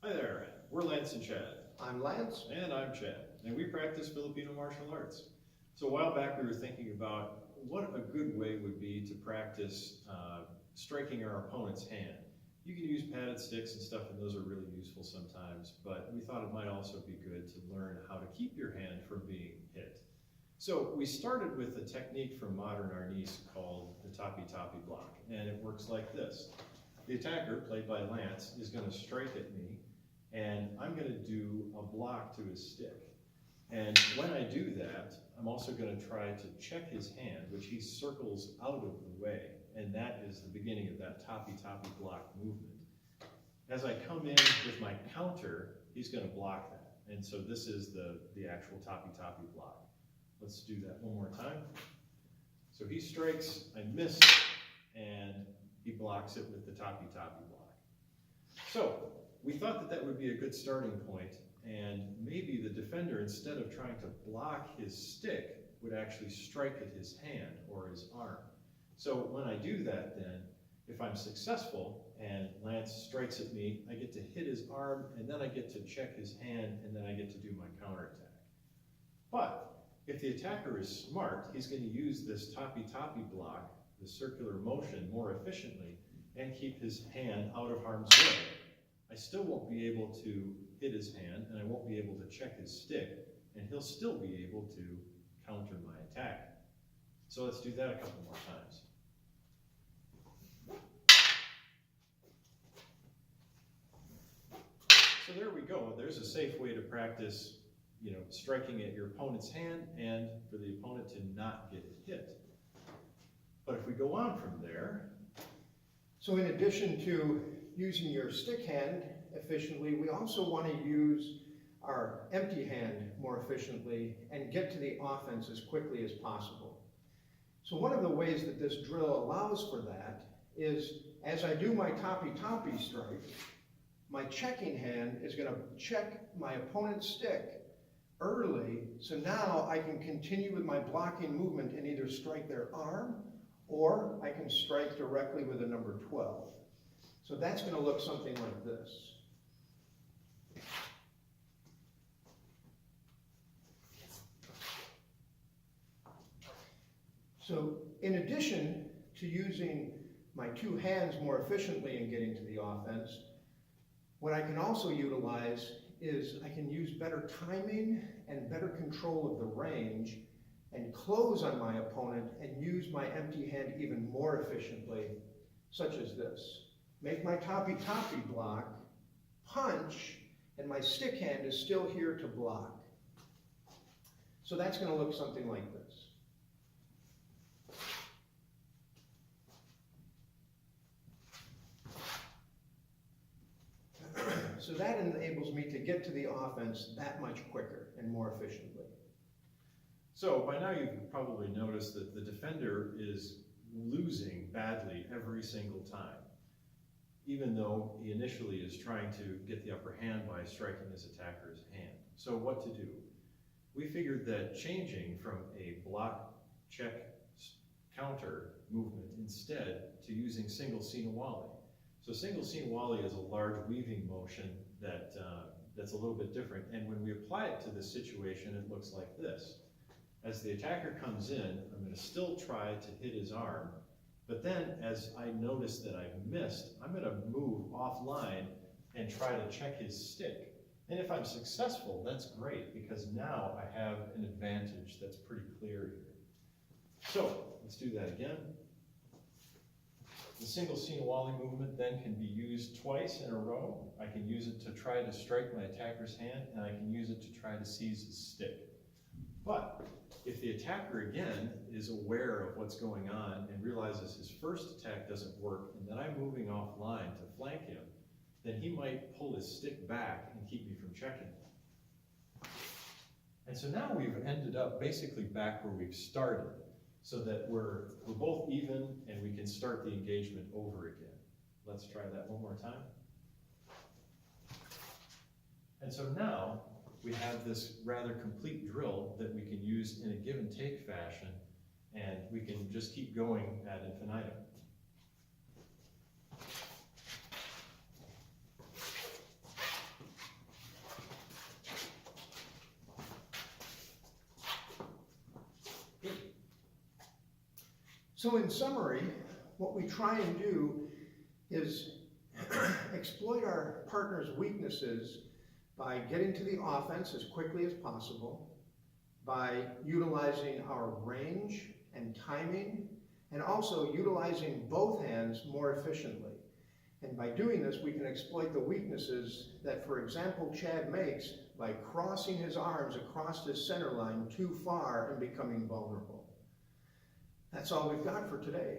Hi there, we're Lance and Chad. I'm Lance. And I'm Chad, and we practice Filipino martial arts. So a while back we were thinking about what a good way would be to practice striking our opponent's hand. You can use padded sticks and stuff, and those are really useful sometimes, but we thought it might also be good to learn how to keep your hand from being hit. So we started with a technique from Modern Arnis called the tapi-tapi block, and it works like this. The attacker, played by Lance, is going to strike at me, and I'm going to do a block to his stick. And when I do that, I'm also going to try to check his hand, which he circles out of the way, and that is the beginning of that tapi-tapi block movement. As I come in with my counter, he's going to block that, and so this is the actual tapi-tapi block. Let's do that one more time. So he strikes, I miss, and he blocks it with the tapi-tapi block. So we thought that that would be a good starting point, and maybe the defender, instead of trying to block his stick, would actually strike at his hand or his arm. So when I do that then, if I'm successful and Lance strikes at me, I get to hit his arm, and then I get to check his hand, and then I get to do my counterattack. But if the attacker is smart, he's going to use this tapi-tapi block, the circular motion, more efficiently and keep his hand out of harm's way. I still won't be able to hit his hand, and I won't be able to check his stick, and he'll still be able to counter my attack. So let's do that a couple more times. So there we go. There's a safe way to practice, striking at your opponent's hand and for the opponent to not get hit. But if we go on from there. So in addition to using your stick hand efficiently, we also want to use our empty hand more efficiently and get to the offense as quickly as possible. So one of the ways that this drill allows for that is, as I do my tapi-tapi strike, my checking hand is going to check my opponent's stick early, so now I can continue with my blocking movement and either strike their arm, or I can strike directly with a number 12. So that's going to look something like this. So in addition to using my two hands more efficiently in getting to the offense, what I can also utilize is I can use better timing and better control of the range and close on my opponent and use my empty hand even more efficiently, such as this. Make my tapi-tapi block, punch, and my stick hand is still here to block. So that's going to look something like this. So that enables me to get to the offense that much quicker and more efficiently. So by now you've probably noticed that the defender is losing badly every single time, even though he initially is trying to get the upper hand by striking his attacker's hand. So what to do? We figured that changing from a block, check, counter movement instead to using single sinawali. So single sinawali is a large weaving motion that's a little bit different, and when we apply it to this situation, it looks like this. As the attacker comes in, I'm going to still try to hit his arm, but then as I notice that I've missed, I'm going to move offline and try to check his stick. And if I'm successful, that's great, because now I have an advantage that's pretty clear here. So let's do that again. The single sinawali movement then can be used twice in a row. I can use it to try to strike my attacker's hand, and I can use it to try to seize his stick. But if the attacker again is aware of what's going on and realizes his first attack doesn't work, and that I'm moving offline to flank him, then he might pull his stick back and keep me from checking him. And so now we've ended up basically back where we've started, so that we're both even and we can start the engagement over again. Let's try that one more time. And so now we have this rather complete drill that we can use in a give and take fashion, and we can just keep going ad infinitum. So in summary, what we try and do is exploit our partner's weaknesses by getting to the offense as quickly as possible, by utilizing our range and timing, and also utilizing both hands more efficiently. And by doing this, we can exploit the weaknesses that, for example, Chad makes by crossing his arms across his center line too far and becoming vulnerable. That's all we've got for today.